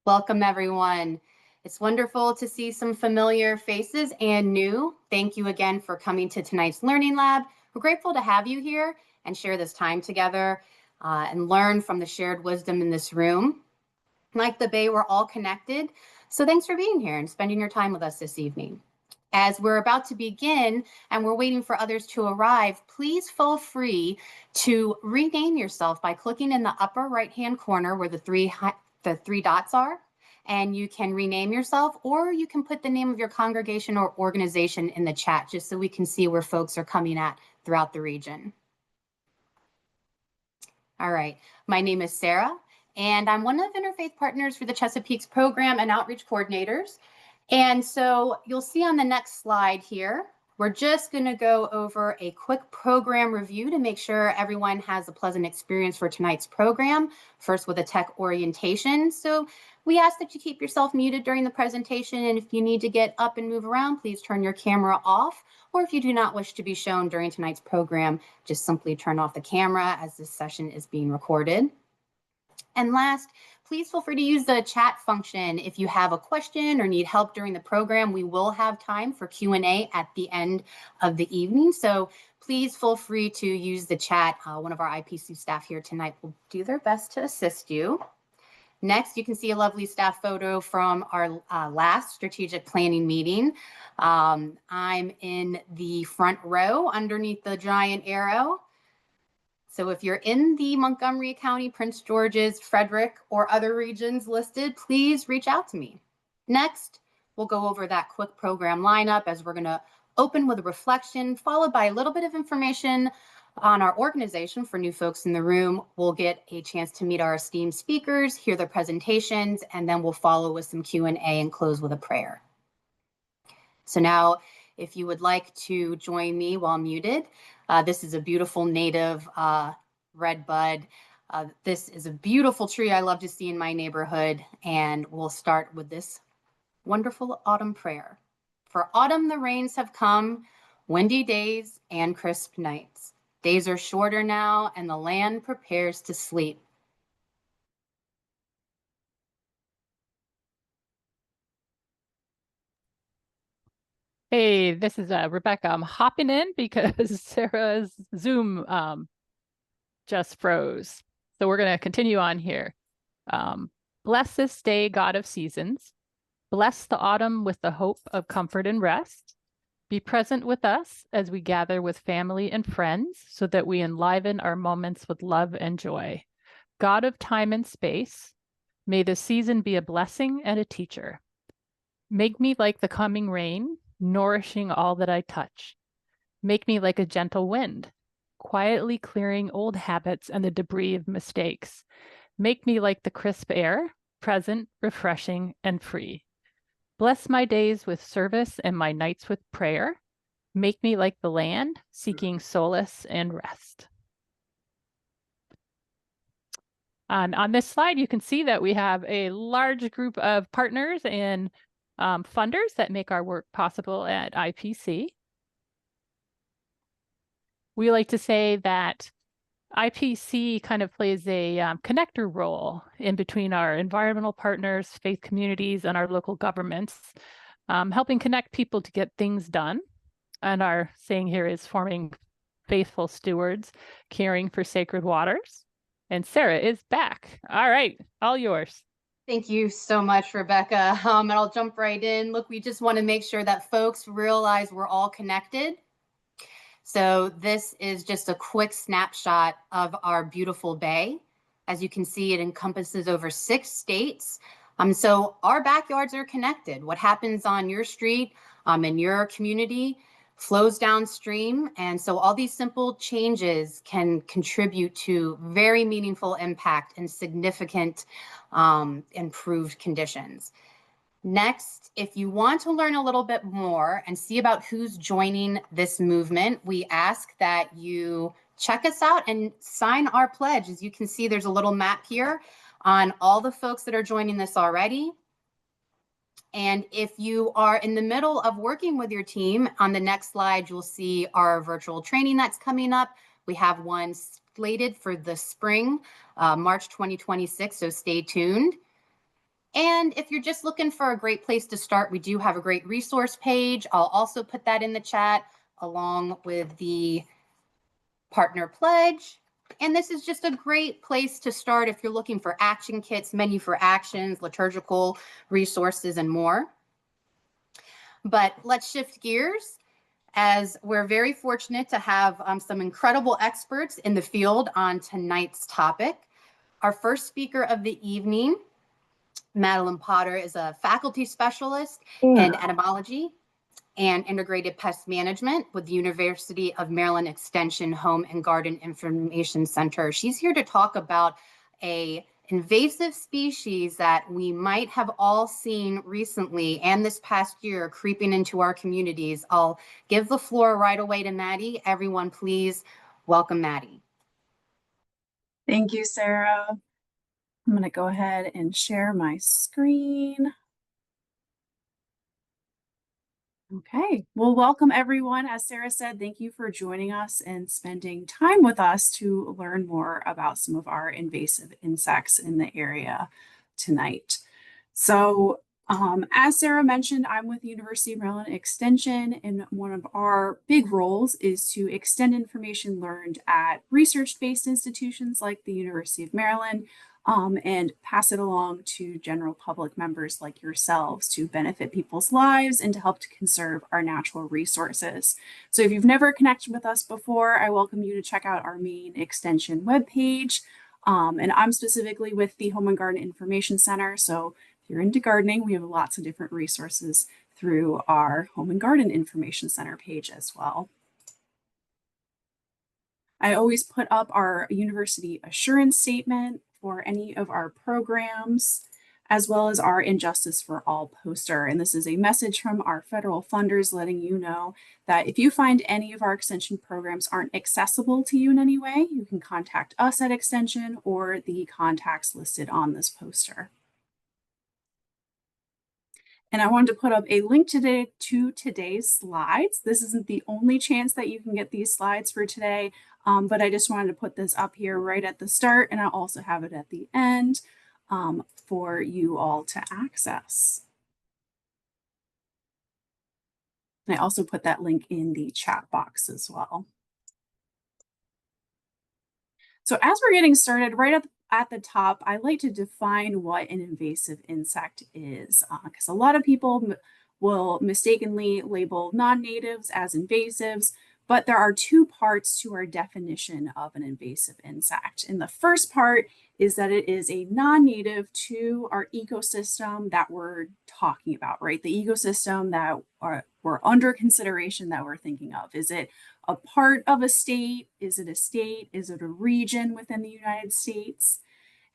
Welcome, everyone. It's wonderful to see some familiar faces and new. Thank you again for coming to tonight's Learning Lab. We're grateful to have you here and share this time together and learn from the shared wisdom in this room. Like the Bay, we're all connected. So thanks for being here and spending your time with us this evening. As we're about to begin and we're waiting for others to arrive, please feel free to rename yourself by clicking in the upper right-hand corner where the three dots are, and you can rename yourself, or you can put the name of your congregation or organization in the chat just so we can see where folks are coming at throughout the region. All right, my name is Sarah, and I'm one of Interfaith Partners for the Chesapeake's Program and Outreach Coordinators. And so you'll see on the next slide here, we're just going to go over a quick program review to make sure everyone has a pleasant experience for tonight's program, first with a tech orientation. So we ask that you keep yourself muted during the presentation, and if you need to get up and move around, please turn your camera off, or if you do not wish to be shown during tonight's program, just simply turn off the camera as this session is being recorded. And last, please feel free to use the chat function. If you have a question or need help during the program, we will have time for Q&A at the end of the evening. So please feel free to use the chat. One of our IPC staff here tonight will do their best to assist you. Next, you can see a lovely staff photo from our last strategic planning meeting. I'm in the front row underneath the giant arrow. So if you're in the Montgomery County, Prince George's, Frederick, or other regions listed, please reach out to me. Next, we'll go over that quick program lineup as we're going to open with a reflection, followed by a little bit of information on our organization for new folks in the room. We'll get a chance to meet our esteemed speakers, hear their presentations, and then we'll follow with some Q&A and close with a prayer. So now, if you would like to join me while muted, this is a beautiful native red bud. This is a beautiful tree I love to see in my neighborhood, and we'll start with this wonderful autumn prayer. For autumn the rains have come, windy days and crisp nights. Days are shorter now, and the land prepares to sleep. Hey, this is Rebecca. I'm hopping in because Sarah's Zoom just froze. So we're going to continue on here. Bless this day, God of seasons. Bless the autumn with the hope of comfort and rest. Be present with us as we gather with family and friends so that we enliven our moments with love and joy. God of time and space, may this season be a blessing and a teacher. Make me like the coming rain, nourishing all that I touch. Make me like a gentle wind, quietly clearing old habits and the debris of mistakes. Make me like the crisp air, present, refreshing, and free. Bless my days with service and my nights with prayer. Make me like the land, seeking solace and rest. And on this slide, you can see that we have a large group of partners and funders that make our work possible at IPC. We like to say that IPC kind of plays a connector role in between our environmental partners, faith communities, and our local governments, helping connect people to get things done. And our saying here is forming faithful stewards, caring for sacred waters. And Sarah is back. All right, all yours. Thank you so much, Rebecca. And I'll jump right in. Look, we just want to make sure that folks realize we're all connected. So this is just a quick snapshot of our beautiful bay. As you can see, it encompasses over 6 states. So our backyards are connected. What happens on your street, in your community, flows downstream. And so all these simple changes can contribute to very meaningful impact and significant improved conditions. Next, if you want to learn a little bit more and see about who's joining this movement, we ask that you check us out and sign our pledge. As you can see, there's a little map here on all the folks that are joining this already. And if you are in the middle of working with your team, on the next slide, you'll see our virtual training that's coming up. We have one slated for the spring, March 2026, so stay tuned. And if you're just looking for a great place to start, we do have a great resource page. I'll also put that in the chat along with the partner pledge. And this is just a great place to start if you're looking for action kits, menu for actions, liturgical resources, and more. But let's shift gears, as we're very fortunate to have some incredible experts in the field on tonight's topic. Our first speaker of the evening, Madeline Potter, is a faculty specialist in entomology and integrated pest management with the University of Maryland Extension Home and Garden Information Center. She's here to talk about a invasive species that we might have all seen recently and this past year creeping into our communities. I'll give the floor right away to Maddie. Everyone, please welcome Maddie. Thank you, Sarah. I'm going to go ahead and share my screen. Okay, well, welcome everyone. As Sarah said, thank you for joining us and spending time with us to learn more about some of our invasive insects in the area tonight. So, as Sarah mentioned, I'm with the University of Maryland Extension, and one of our big roles is to extend information learned at research-based institutions like the University of Maryland, and pass it along to general public members like yourselves to benefit people's lives and to help to conserve our natural resources. So if you've never connected with us before, I welcome you to check out our main extension webpage. And I'm specifically with the Home and Garden Information Center. So if you're into gardening, we have lots of different resources through our Home and Garden Information Center page as well. I always put up our university assurance statement for any of our programs, as well as our Injustice for All poster. And this is a message from our federal funders letting you know that if you find any of our extension programs aren't accessible to you in any way, you can contact us at Extension or the contacts listed on this poster. And I wanted to put up a link today to today's slides. This isn't the only chance that you can get these slides for today, but I just wanted to put this up here right at the start, and I'll also have it at the end for you all to access. And I also put that link in the chat box as well. So as we're getting started, right at the top, I like to define what an invasive insect is, because a lot of people will mistakenly label non-natives as invasives, but there are two parts to our definition of an invasive insect. And the first part is that it is a non-native to our ecosystem that we're talking about, right? The ecosystem that we're under consideration that we're thinking of. Is it a part of a state? Is it a state? Is it a region within the United States?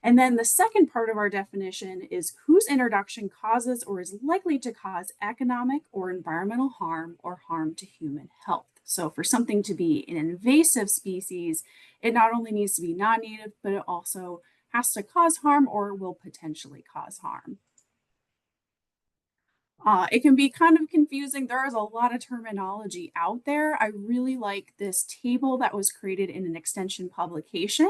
And then the second part of our definition is whose introduction causes or is likely to cause economic or environmental harm or harm to human health. So for something to be an invasive species, it not only needs to be non-native, but it also has to cause harm or will potentially cause harm. It can be kind of confusing. There is a lot of terminology out there. I really like this table that was created in an extension publication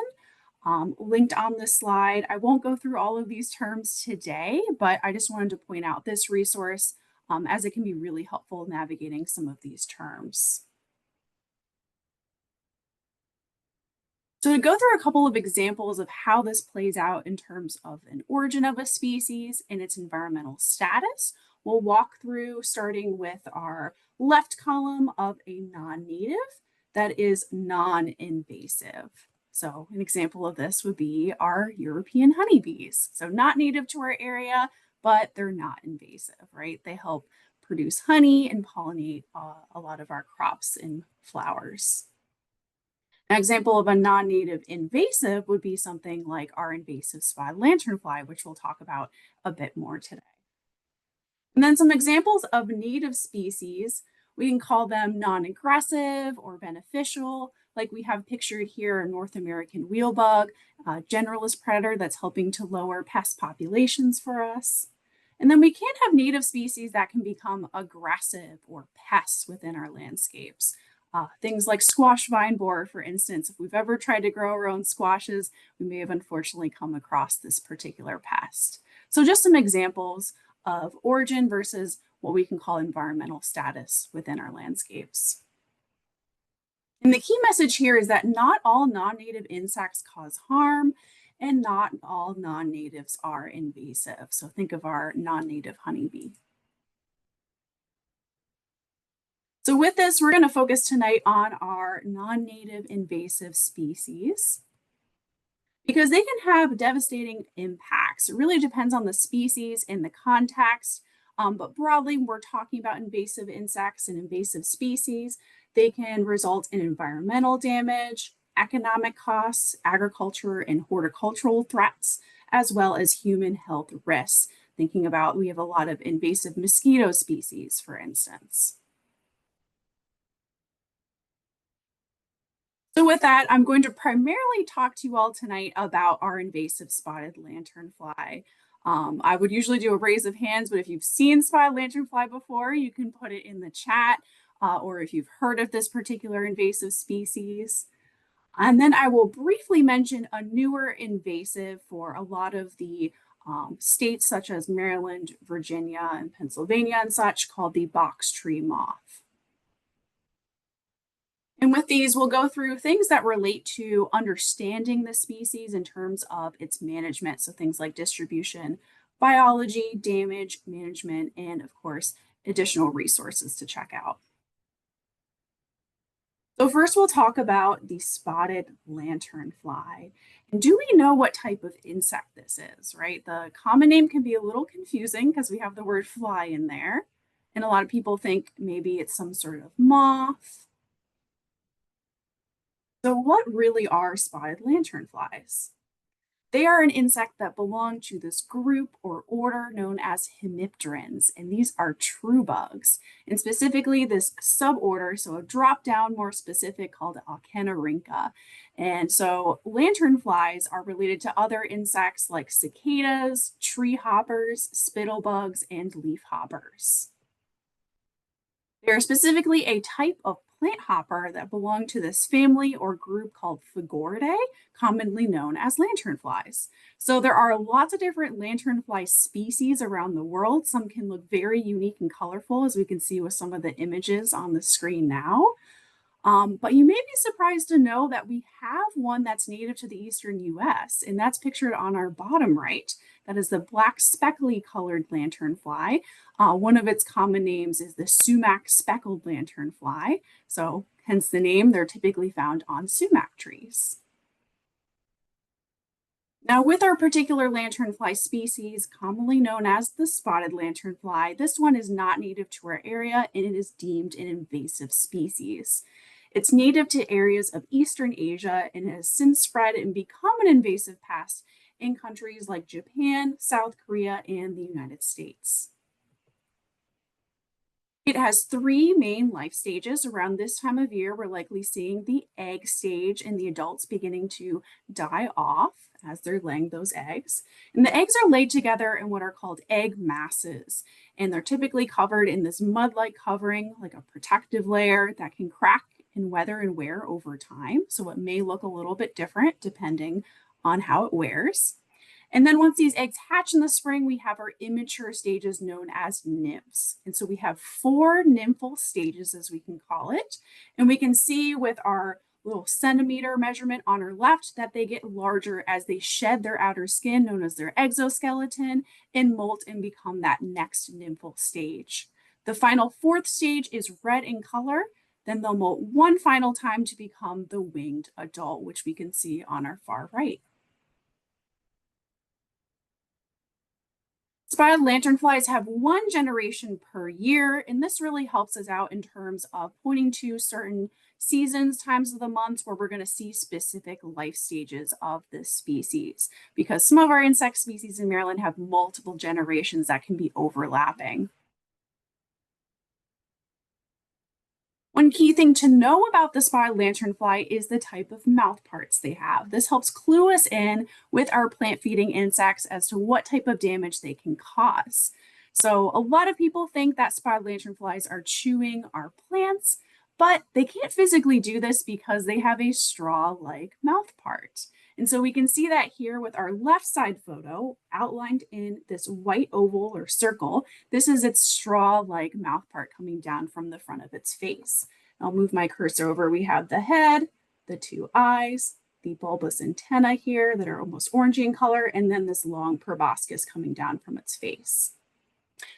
linked on this slide. I won't go through all of these terms today, but I just wanted to point out this resource as it can be really helpful navigating some of these terms. So to go through a couple of examples of how this plays out in terms of an origin of a species and its environmental status, we'll walk through starting with our left column of a non-native that is non-invasive. So an example of this would be our European honeybees. So not native to our area, but they're not invasive, right? They help produce honey and pollinate a lot of our crops and flowers. An example of a non-native invasive would be something like our invasive spotted lanternfly, which we'll talk about a bit more today. And then some examples of native species, we can call them non-aggressive or beneficial, like we have pictured here a North American wheelbug, a generalist predator that's helping to lower pest populations for us. And then we can have native species that can become aggressive or pests within our landscapes. Things like squash vine borer, for instance. If we've ever tried to grow our own squashes, we may have unfortunately come across this particular pest. So just some examples of origin versus what we can call environmental status within our landscapes. And the key message here is that not all non-native insects cause harm, and not all non-natives are invasive. So think of our non-native honeybee. So with this, we're going to focus tonight on our non-native invasive species because they can have devastating impacts. It really depends on the species and the context, but broadly, we're talking about invasive insects and invasive species. They can result in environmental damage, economic costs, agriculture and horticultural threats, as well as human health risks. Thinking about, we have a lot of invasive mosquito species, for instance. So with that, I'm going to primarily talk to you all tonight about our invasive spotted lanternfly. I would usually do a raise of hands, but if you've seen spotted lanternfly before, you can put it in the chat, or if you've heard of this particular invasive species. And then I will briefly mention a newer invasive for a lot of the states such as Maryland, Virginia, and Pennsylvania and such, called the box tree moth. And with these, we'll go through things that relate to understanding the species in terms of its management. So things like distribution, biology, damage management, and of course, additional resources to check out. So first we'll talk about the spotted lanternfly. And do we know what type of insect this is, right? The common name can be a little confusing because we have the word fly in there. And a lot of people think maybe it's some sort of moth. So what really are spotted lanternflies? They are an insect that belong to this group or order known as hemipterans, and these are true bugs. And specifically this suborder, so a drop down more specific, called Alcanarynca. And so lanternflies are related to other insects like cicadas, tree hoppers, spittlebugs, and leaf hoppers. They're specifically a type of plant hopper that belong to this family or group called Phagoridae, commonly known as lanternflies. So there are lots of different lanternfly species around the world. Some can look very unique and colorful, as we can see with some of the images on the screen now. But you may be surprised to know that we have one that's native to the eastern US, and that's pictured on our bottom right. That is the black speckly colored lanternfly. One of its common names is the sumac speckled lanternfly. So hence the name, they're typically found on sumac trees. Now with our particular lanternfly species, commonly known as the spotted lanternfly, this one is not native to our area and it is deemed an invasive species. It's native to areas of Eastern Asia and has since spread and become an invasive pest in countries like Japan, South Korea, and the United States. It has three main life stages. Around this time of year, we're likely seeing the egg stage and the adults beginning to die off as they're laying those eggs. And the eggs are laid together in what are called egg masses. And they're typically covered in this mud-like covering, like a protective layer that can crack and weather and wear over time. So it may look a little bit different depending on how it wears. And then once these eggs hatch in the spring, we have our immature stages known as nymphs. And so we have 4 nymphal stages, as we can call it. And we can see with our little centimeter measurement on our left that they get larger as they shed their outer skin, known as their exoskeleton, and molt and become that next nymphal stage. The final 4th stage is red in color. Then they'll molt one final time to become the winged adult, which we can see on our far right. Spotted lanternflies have 1 generation per year, and this really helps us out in terms of pointing to certain seasons, times of the months where we're going to see specific life stages of this species, because some of our insect species in Maryland have multiple generations that can be overlapping. One key thing to know about the spotted lanternfly is the type of mouth parts they have. This helps clue us in with our plant feeding insects as to what type of damage they can cause. So a lot of people think that spotted lanternflies are chewing our plants, but they can't physically do this because they have a straw-like mouth part. And so we can see that here with our left side photo outlined in this white oval or circle. This is its straw-like mouth part coming down from the front of its face. I'll move my cursor over. We have the head, the two eyes, the bulbous antenna here that are almost orangey in color, and then this long proboscis coming down from its face.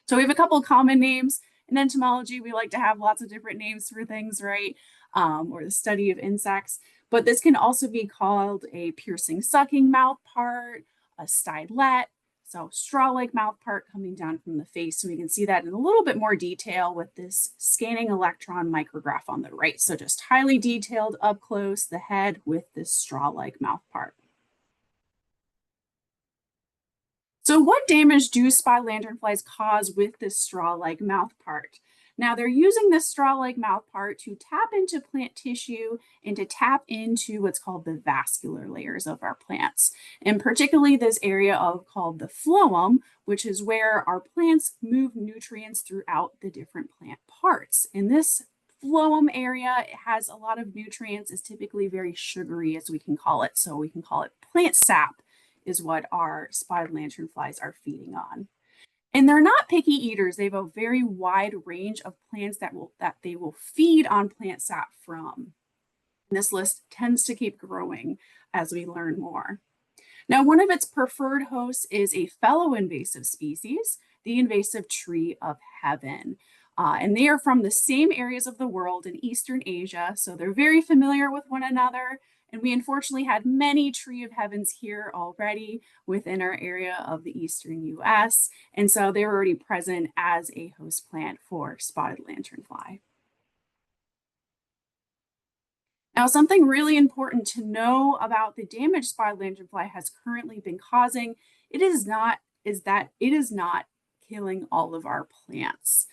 So we have a couple common names. In entomology, we like to have lots of different names for things, right? Or the study of insects. But this can also be called a piercing sucking mouth part, a stylet, so straw-like mouth part coming down from the face. So we can see that in a little bit more detail with this scanning electron micrograph on the right. So just highly detailed up close, the head with this straw-like mouth part. So what damage do spotted lanternflies cause with this straw-like mouth part? Now they're using this straw-like mouth part to tap into plant tissue and to tap into what's called the vascular layers of our plants, and particularly this area called the phloem, which is where our plants move nutrients throughout the different plant parts. And this phloem area has a lot of nutrients, is typically very sugary, as we can call it. So we can call it plant sap is what our spotted lanternflies are feeding on. And they're not picky eaters. They have a very wide range of plants that they will feed on plant sap from. And this list tends to keep growing as we learn more. Now, one of its preferred hosts is a fellow invasive species, the invasive tree of heaven. And they are from the same areas of the world in Eastern Asia, so they're very familiar with one another. And we unfortunately had many tree of heavens here already within our area of the Eastern US. And so they're already present as a host plant for spotted lanternfly. Now, something really important to know about the damage spotted lanternfly has currently been causing, is that it is not killing all of our plants.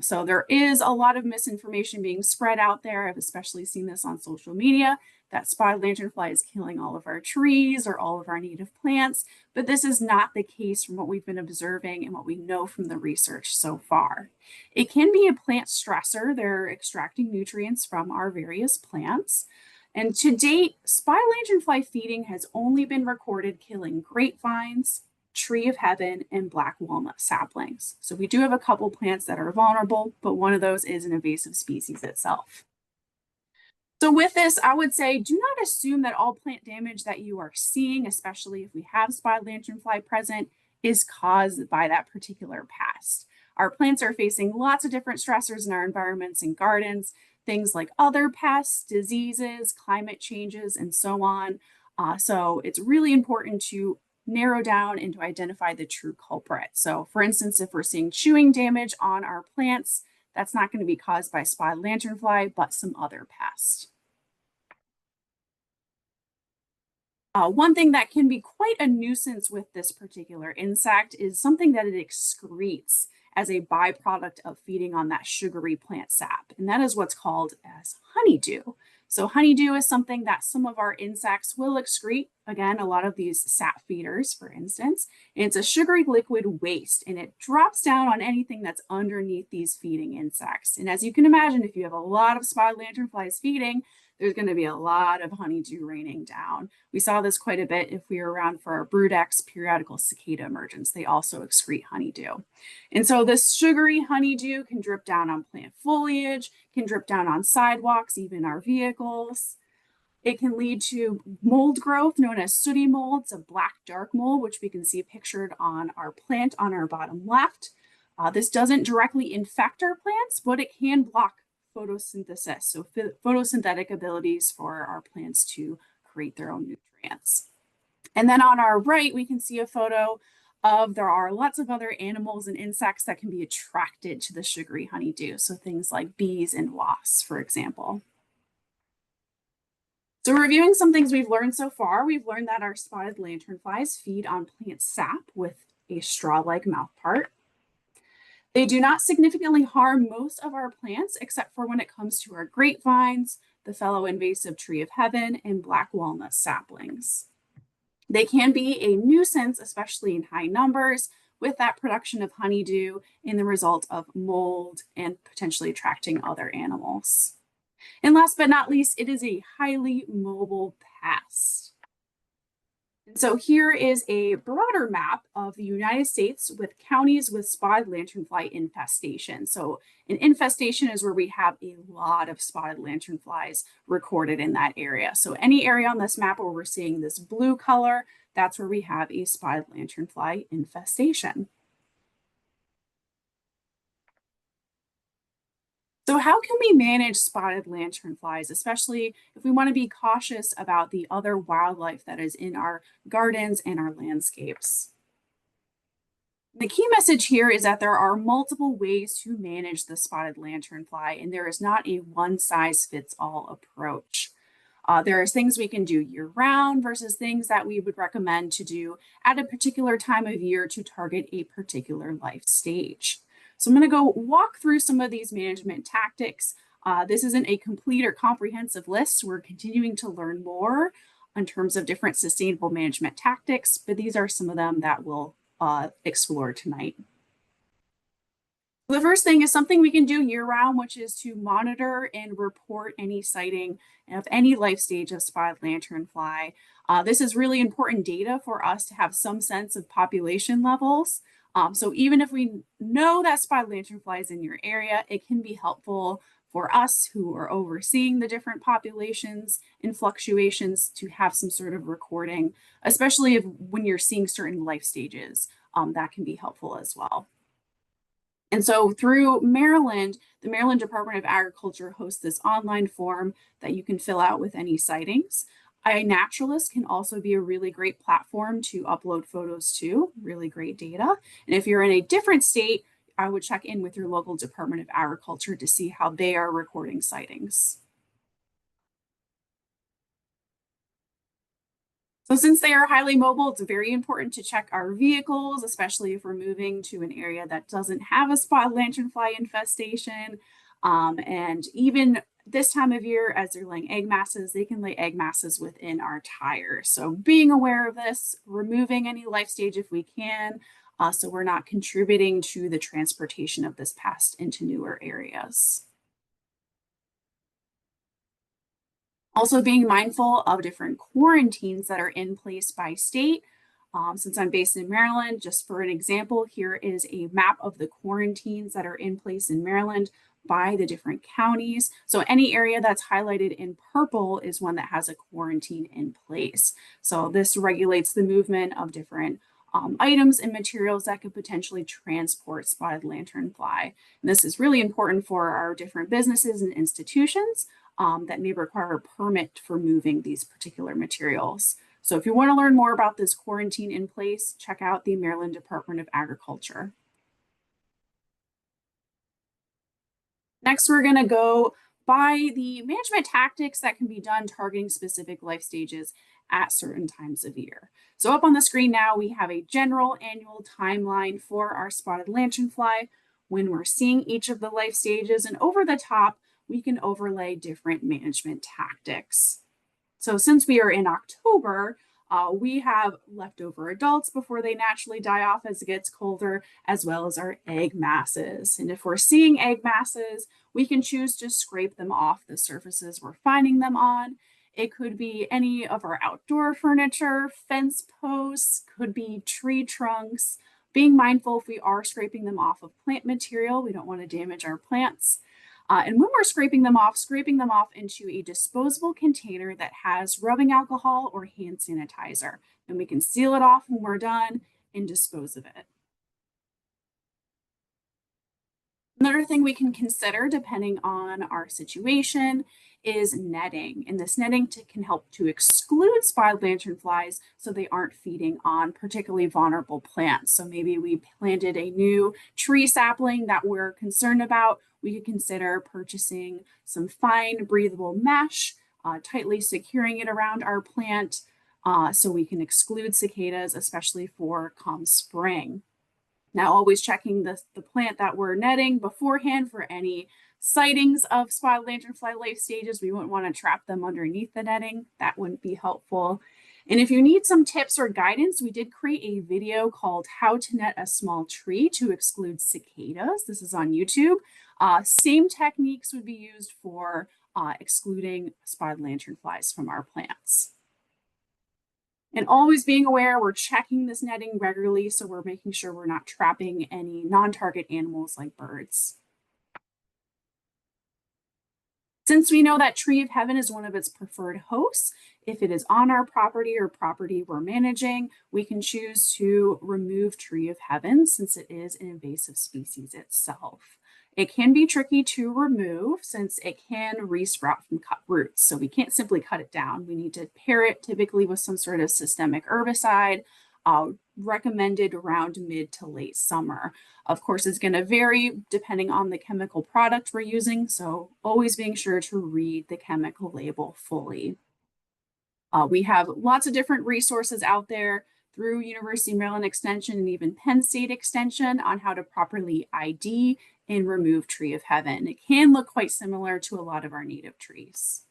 So there is a lot of misinformation being spread out there. I've especially seen this on social media, that spotted lanternfly is killing all of our trees or all of our native plants, but this is not the case from what we've been observing and what we know from the research so far. It can be a plant stressor. They're extracting nutrients from our various plants. And to date, spotted lanternfly feeding has only been recorded killing grapevines, tree of heaven, and black walnut saplings. So we do have a couple plants that are vulnerable, but one of those is an invasive species itself. So with this, I would say, do not assume that all plant damage that you are seeing, especially if we have spotted lanternfly present, is caused by that particular pest. Our plants are facing lots of different stressors in our environments and gardens, things like other pests, diseases, climate changes, and so on. So it's really important to narrow down and to identify the true culprit. So for instance, if we're seeing chewing damage on our plants, that's not going to be caused by spotted lanternfly, but some other pest. One thing that can be quite a nuisance with this particular insect is something that it excretes as a byproduct of feeding on that sugary plant sap, and that is what's called as honeydew. So honeydew is something that some of our insects will excrete. Again, a lot of these sap feeders, for instance, and it's a sugary liquid waste, and it drops down on anything that's underneath these feeding insects. And as you can imagine, if you have a lot of spotted lanternflies feeding, there's going to be a lot of honeydew raining down. We saw this quite a bit if we were around for our Brood-X periodical cicada emergence. They also excrete honeydew. And so this sugary honeydew can drip down on plant foliage, can drip down on sidewalks, even our vehicles. It can lead to mold growth known as sooty mold. It's a black dark mold, which we can see pictured on our plant on our bottom left. This doesn't directly infect our plants, but it can block photosynthesis, so photosynthetic abilities for our plants to create their own nutrients. And then on our right, we can see a photo of, there are lots of other animals and insects that can be attracted to the sugary honeydew. So things like bees and wasps, for example. So reviewing some things we've learned so far, we've learned that our spotted lanternflies feed on plant sap with a straw-like mouthpart. They do not significantly harm most of our plants, except for when it comes to our grapevines, the fellow invasive tree of heaven, and black walnut saplings. They can be a nuisance, especially in high numbers, with that production of honeydew and the result of mold and potentially attracting other animals. And last but not least, it is a highly mobile pest. So here is a broader map of the United States with counties with spotted lanternfly infestation. So an infestation is where we have a lot of spotted lanternflies recorded in that area. So any area on this map where we're seeing this blue color, that's where we have a spotted lanternfly infestation. So how can we manage spotted lanternflies, especially if we want to be cautious about the other wildlife that is in our gardens and our landscapes? The key message here is that there are multiple ways to manage the spotted lanternfly, and there is not a one-size-fits-all approach. There are things we can do year-round versus things that we would recommend to do at a particular time of year to target a particular life stage. So I'm going to go walk through some of these management tactics. This isn't a complete or comprehensive list. We're continuing to learn more in terms of different sustainable management tactics, but these are some of them that we'll explore tonight. The first thing is something we can do year-round, which is to monitor and report any sighting of any life stage of spotted lanternfly. This is really important data for us to have some sense of population levels. So even if we know that spotted lanternfly is in your area, it can be helpful for us who are overseeing the different populations and fluctuations to have some sort of recording, especially when you're seeing certain life stages. That can be helpful as well. And so through Maryland, the Maryland Department of Agriculture hosts this online form that you can fill out with any sightings. iNaturalist can also be a really great platform to upload photos to, really great data. And if you're in a different state, I would check in with your local Department of Agriculture to see how they are recording sightings. So since they are highly mobile, it's very important to check our vehicles, especially if we're moving to an area that doesn't have a spotted lanternfly infestation. And even this time of year, as they're laying egg masses, they can lay egg masses within our tires. So being aware of this, removing any life stage if we can, so we're not contributing to the transportation of this pest into newer areas. Also being mindful of different quarantines that are in place by state. Since I'm based in Maryland, just for an example, here is a map of the quarantines that are in place in Maryland by the different counties. So any area that's highlighted in purple is one that has a quarantine in place. So this regulates the movement of different items and materials that could potentially transport spotted lanternfly. And this is really important for our different businesses and institutions that may require a permit for moving these particular materials. So if you want to learn more about this quarantine in place, check out the Maryland Department of Agriculture. Next, we're going to go by the management tactics that can be done targeting specific life stages at certain times of year. So up on the screen now, we have a general annual timeline for our spotted lanternfly when we're seeing each of the life stages, and over the top, we can overlay different management tactics. So since we are in October, we have leftover adults before they naturally die off as it gets colder, as well as our egg masses. And if we're seeing egg masses, we can choose to scrape them off the surfaces we're finding them on. It could be any of our outdoor furniture, fence posts, could be tree trunks. Being mindful if we are scraping them off of plant material, we don't want to damage our plants. And when we're scraping them off into a disposable container that has rubbing alcohol or hand sanitizer. And we can seal it off when we're done and dispose of it. Another thing we can consider, depending on our situation, is netting. And this netting can help to exclude spotted lanternflies so they aren't feeding on particularly vulnerable plants. So maybe we planted a new tree sapling that we're concerned about. We could consider purchasing some fine breathable mesh, tightly securing it around our plant so we can exclude cicadas, especially for come spring. Now, always checking the plant that we're netting beforehand for any sightings of spotted lanternfly life stages. We wouldn't want to trap them underneath the netting. That wouldn't be helpful. And if you need some tips or guidance, we did create a video called How to Net a Small Tree to Exclude Cicadas. This is on YouTube. Same techniques would be used for excluding spotted lanternflies from our plants. And always being aware, we're checking this netting regularly, so we're making sure we're not trapping any non-target animals like birds. Since we know that tree of heaven is one of its preferred hosts, if it is on our property or property we're managing, we can choose to remove tree of heaven since it is an invasive species itself. It can be tricky to remove since it can resprout from cut roots. So we can't simply cut it down. We need to pair it typically with some sort of systemic herbicide, recommended around mid to late summer. Of course, it's going to vary depending on the chemical product we're using, so always being sure to read the chemical label fully. We have lots of different resources out there through University of Maryland Extension and even Penn State Extension on how to properly ID and remove tree of heaven. It can look quite similar to a lot of our native trees.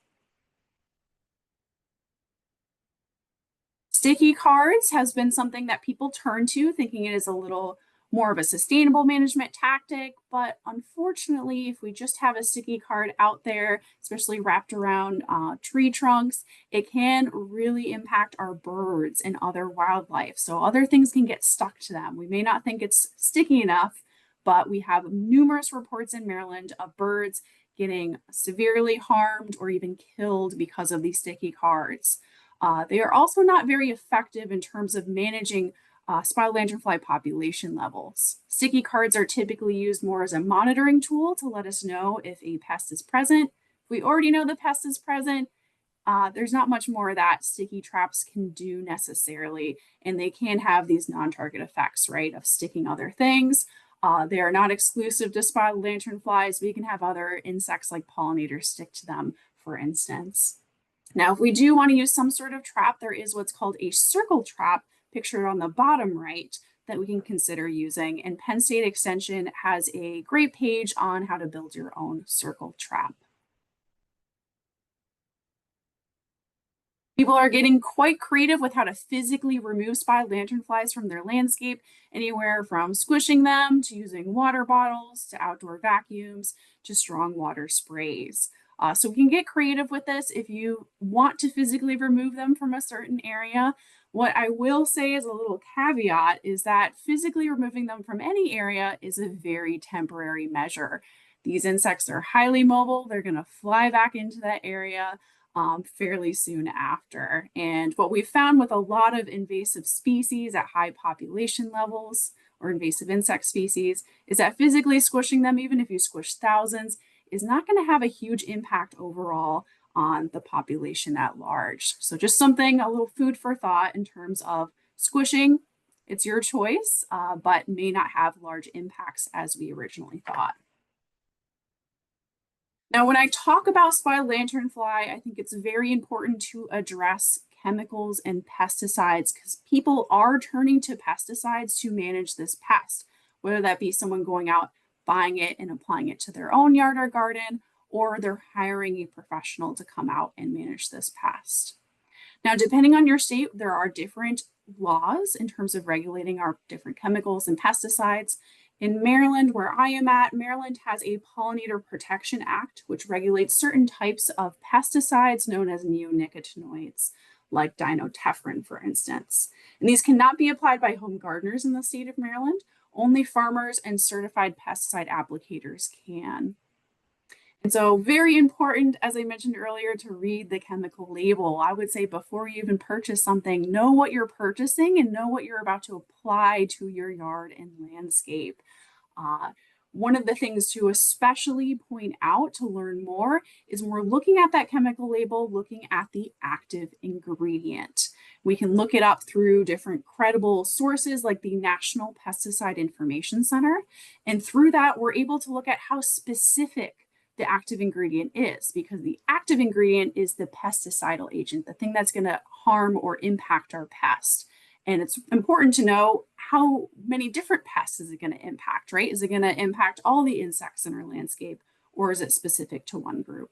Sticky cards has been something that people turn to, thinking it is a little more of a sustainable management tactic. But unfortunately, if we just have a sticky card out there, especially wrapped around tree trunks, it can really impact our birds and other wildlife. So other things can get stuck to them. We may not think it's sticky enough, but we have numerous reports in Maryland of birds getting severely harmed or even killed because of these sticky cards. They are also not very effective in terms of managing spotted lanternfly population levels. Sticky cards are typically used more as a monitoring tool to let us know if a pest is present. If we already know the pest is present, there's not much more that sticky traps can do necessarily, and they can have these non-target effects, right, of sticking other things. They are not exclusive to spotted lanternflies. We can have other insects like pollinators stick to them, for instance. Now, if we do want to use some sort of trap, there is what's called a circle trap pictured on the bottom right that we can consider using. And Penn State Extension has a great page on how to build your own circle trap. People are getting quite creative with how to physically remove spotted lanternflies from their landscape, anywhere from squishing them to using water bottles to outdoor vacuums to strong water sprays. So we can get creative with this if you want to physically remove them from a certain area. What I will say as a little caveat is that physically removing them from any area is a very temporary measure. These insects are highly mobile. They're going to fly back into that area fairly soon after. And what we've found with a lot of invasive species at high population levels or invasive insect species is that physically squishing them, even if you squish thousands, is not going to have a huge impact overall on the population at large. So just something, a little food for thought in terms of squishing. It's your choice, but may not have large impacts as we originally thought. Now, when I talk about spotted lanternfly, I think it's very important to address chemicals and pesticides because people are turning to pesticides to manage this pest, whether that be someone going out, buying it and applying it to their own yard or garden, or they're hiring a professional to come out and manage this pest. Now, depending on your state, there are different laws in terms of regulating our different chemicals and pesticides. In Maryland, where I am at, Maryland has a Pollinator Protection Act, which regulates certain types of pesticides known as neonicotinoids, like dinotefrin, for instance. And these cannot be applied by home gardeners in the state of Maryland. Only farmers and certified pesticide applicators can. And so very important, as I mentioned earlier, to read the chemical label. I would say before you even purchase something, know what you're purchasing and know what you're about to apply to your yard and landscape. One of the things to especially point out to learn more is when we're looking at that chemical label, looking at the active ingredient. We can look it up through different credible sources like the National Pesticide Information Center. And through that, we're able to look at how specific the active ingredient is, because the active ingredient is the pesticidal agent, the thing that's going to harm or impact our pest. And it's important to know how many different pests is it going to impact, right? Is it going to impact all the insects in our landscape, or is it specific to one group?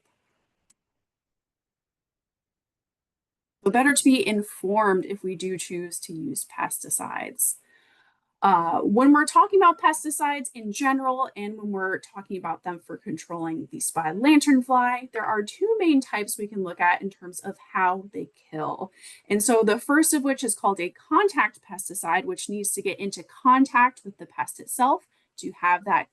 So better to be informed if we do choose to use pesticides. When we're talking about pesticides in general, and when we're talking about them for controlling the spotted lanternfly, there are two main types we can look at in terms of how they kill. And so the first of which is called a contact pesticide, which needs to get into contact with the pest itself to have that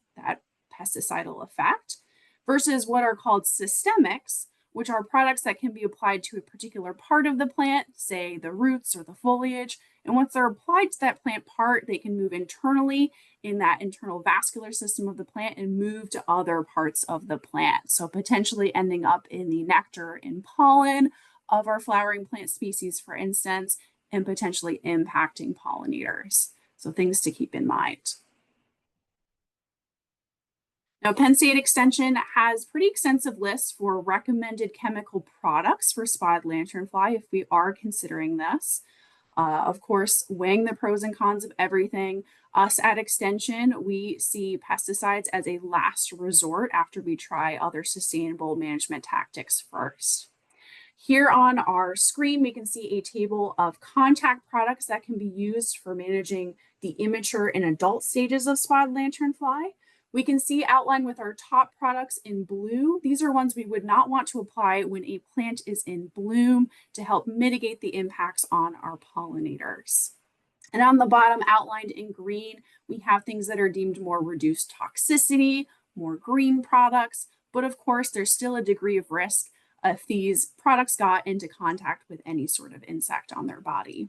pesticidal effect, versus what are called systemics, which are products that can be applied to a particular part of the plant, say the roots or the foliage. And once they're applied to that plant part, they can move internally in that internal vascular system of the plant and move to other parts of the plant. So potentially ending up in the nectar and pollen of our flowering plant species, for instance, and potentially impacting pollinators. So things to keep in mind. Now, Penn State Extension has pretty extensive lists for recommended chemical products for spotted lanternfly if we are considering this. Of course, weighing the pros and cons of everything. Us at Extension, we see pesticides as a last resort after we try other sustainable management tactics first. Here on our screen, we can see a table of contact products that can be used for managing the immature and adult stages of spotted lanternfly. We can see outlined with our top products in blue. These are ones we would not want to apply when a plant is in bloom to help mitigate the impacts on our pollinators. And on the bottom, outlined in green, we have things that are deemed more reduced toxicity, more green products, but of course, there's still a degree of risk if these products got into contact with any sort of insect on their body.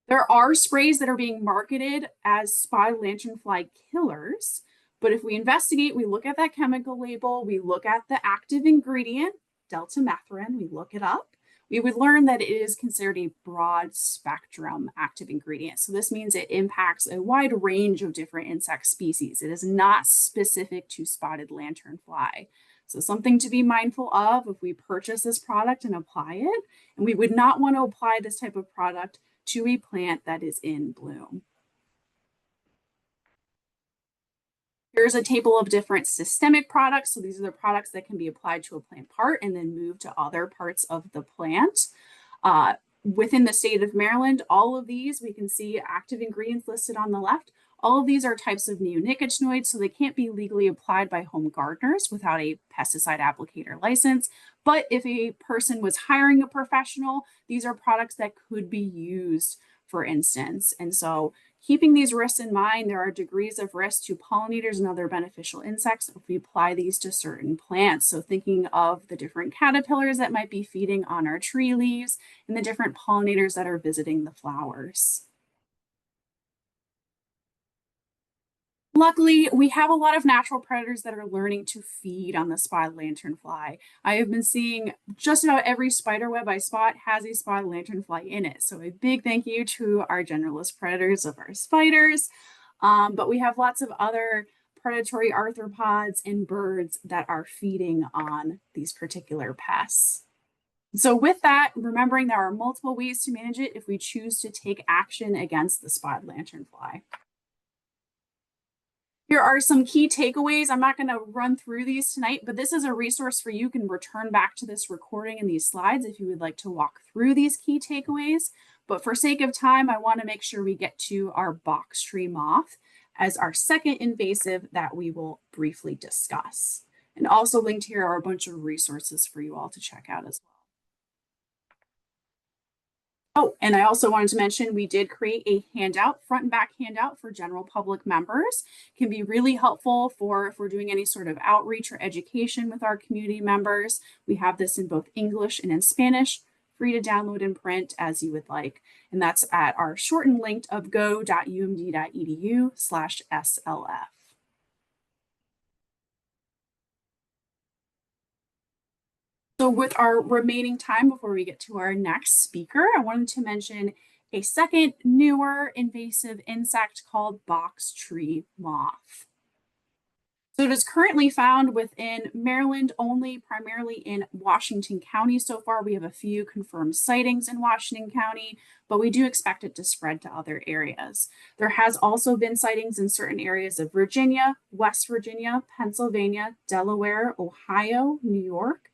There are sprays that are being marketed as spotted lanternfly killers, but if we investigate, we look at that chemical label, we look at the active ingredient, deltamethrin, we look it up, we would learn that it is considered a broad spectrum active ingredient. So this means it impacts a wide range of different insect species. It is not specific to spotted lanternfly. So something to be mindful of if we purchase this product and apply it, and we would not want to apply this type of product to a plant that is in bloom. Here's a table of different systemic products. So these are the products that can be applied to a plant part and then move to other parts of the plant. Within the state of Maryland, all of these, we can see active ingredients listed on the left. All of these are types of neonicotinoids, so they can't be legally applied by home gardeners without a pesticide applicator license. But if a person was hiring a professional, these are products that could be used, for instance. And so keeping these risks in mind, there are degrees of risk to pollinators and other beneficial insects if we apply these to certain plants. So thinking of the different caterpillars that might be feeding on our tree leaves and the different pollinators that are visiting the flowers. Luckily, we have a lot of natural predators that are learning to feed on the spotted lanternfly. I have been seeing just about every spider web I spot has a spotted lanternfly in it. So a big thank you to our generalist predators of our spiders. But we have lots of other predatory arthropods and birds that are feeding on these particular pests. So with that, remembering there are multiple ways to manage it if we choose to take action against the spotted lanternfly. Here are some key takeaways. I'm not going to run through these tonight, but this is a resource for you. You can return back to this recording and these slides if you would like to walk through these key takeaways. But for sake of time, I want to make sure we get to our box tree moth as our second invasive that we will briefly discuss. And also linked here are a bunch of resources for you all to check out as well. Oh, and I also wanted to mention we did create a handout, front and back handout for general public members. It can be really helpful for if we're doing any sort of outreach or education with our community members. We have this in both English and in Spanish, free to download and print as you would like. And that's at our shortened link of go.umd.edu/SLF. So with our remaining time before we get to our next speaker, I wanted to mention a second newer invasive insect called box tree moth. So it is currently found within Maryland only, primarily in Washington County. So far, we have a few confirmed sightings in Washington County, but we do expect it to spread to other areas. There has also been sightings in certain areas of Virginia, West Virginia, Pennsylvania, Delaware, Ohio, New York,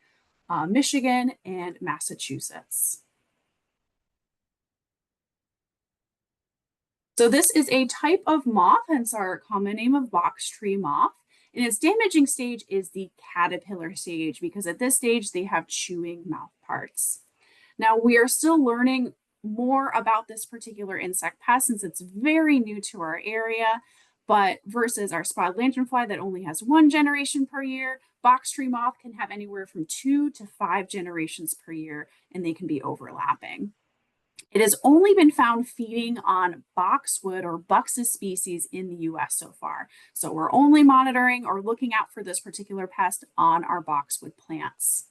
Michigan, and Massachusetts. So this is a type of moth, hence our common name of box tree moth. And its damaging stage is the caterpillar stage because at this stage they have chewing mouth parts. Now we are still learning more about this particular insect pest since it's very new to our area, but versus our spotted lanternfly that only has one generation per year, box tree moth can have anywhere from 2 to 5 generations per year, and they can be overlapping. It has only been found feeding on boxwood or Buxus species in the US so far. So we're only monitoring or looking out for this particular pest on our boxwood plants.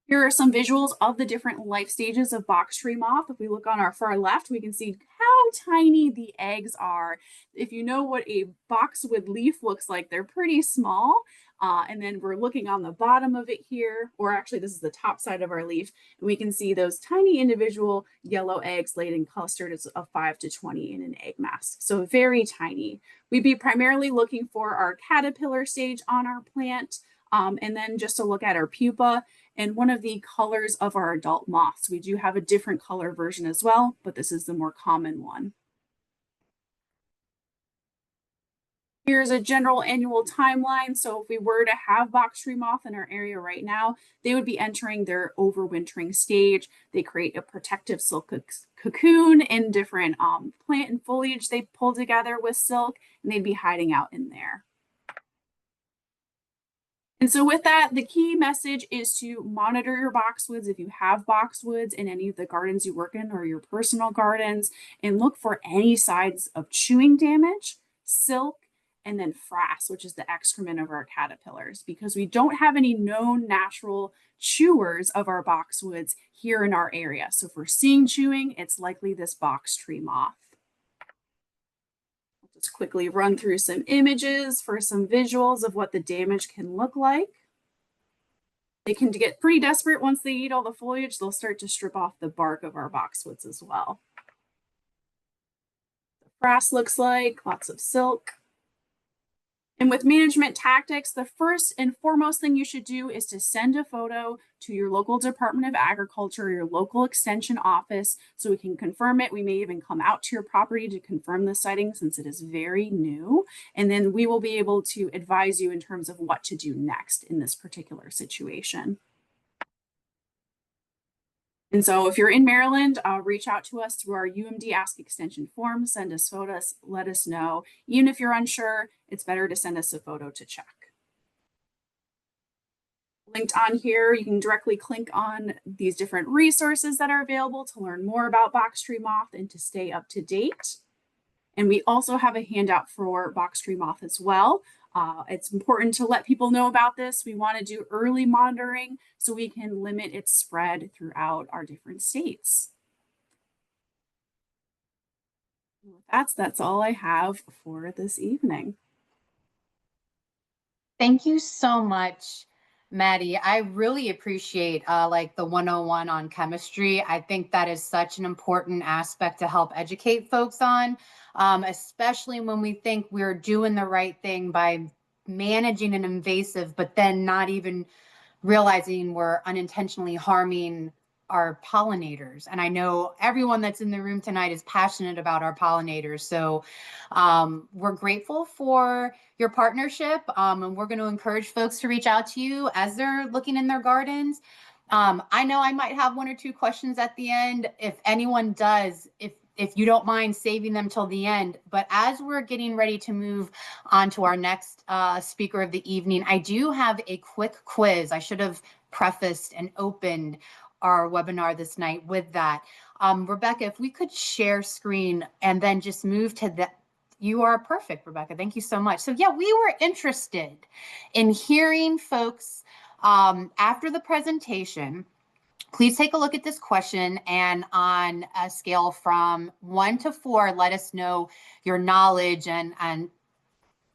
Here are some visuals of the different life stages of box tree moth. If we look on our far left, we can see how tiny the eggs are. If you know what a boxwood leaf looks like, they're pretty small. And then we're looking on the bottom of it here, or actually this is the top side of our leaf, and we can see those tiny individual yellow eggs laid in clusters of 5 to 20 in an egg mass. So very tiny. We'd be primarily looking for our caterpillar stage on our plant, and then just to look at our pupa and one of the colors of our adult moths. We do have a different color version as well, but this is the more common one. Here's a general annual timeline. So if we were to have box tree moth in our area right now, they would be entering their overwintering stage. They create a protective silk cocoon in different plant and foliage they pull together with silk, and they'd be hiding out in there. And so with that, the key message is to monitor your boxwoods if you have boxwoods in any of the gardens you work in or your personal gardens, and look for any signs of chewing damage, silk, and then frass, which is the excrement of our caterpillars, because we don't have any known natural chewers of our boxwoods here in our area. So if we're seeing chewing, it's likely this box tree moth. I'll just quickly run through some images for some visuals of what the damage can look like. They can get pretty desperate once they eat all the foliage. They'll start to strip off the bark of our boxwoods as well. The frass looks like lots of silk. And with management tactics, the first and foremost thing you should do is to send a photo to your local Department of Agriculture, your local extension office, so we can confirm it. We may even come out to your property to confirm the sighting since it is very new. And then we will be able to advise you in terms of what to do next in this particular situation. And so if you're in Maryland, reach out to us through our UMD Ask Extension form, send us photos, let us know. Even if you're unsure, it's better to send us a photo to check. Linked on here, you can directly click on these different resources that are available to learn more about box tree moth and to stay up to date. And we also have a handout for box tree moth as well. It's important to let people know about this. We want to do early monitoring so we can limit its spread throughout our different states. That's all I have for this evening. Thank you so much, Maddie. I really appreciate like the 101 on chemistry. I think that is such an important aspect to help educate folks on, especially when we think we're doing the right thing by managing an invasive, but then not even realizing we're unintentionally harming our pollinators. And I know everyone that's in the room tonight is passionate about our pollinators. So we're grateful for your partnership. And we're going to encourage folks to reach out to you as they're looking in their gardens. I know I might have 1 or 2 questions at the end. If anyone does, if you don't mind saving them till the end. But as we're getting ready to move on to our next speaker of the evening, I do have a quick quiz. I should have prefaced and opened our webinar this night with that. Rebecca, if we could share screen and then just move to that. You are perfect, Rebecca. Thank you so much. So yeah, we were interested in hearing folks after the presentation. Please take a look at this question, and on a scale from 1 to 4, let us know your knowledge and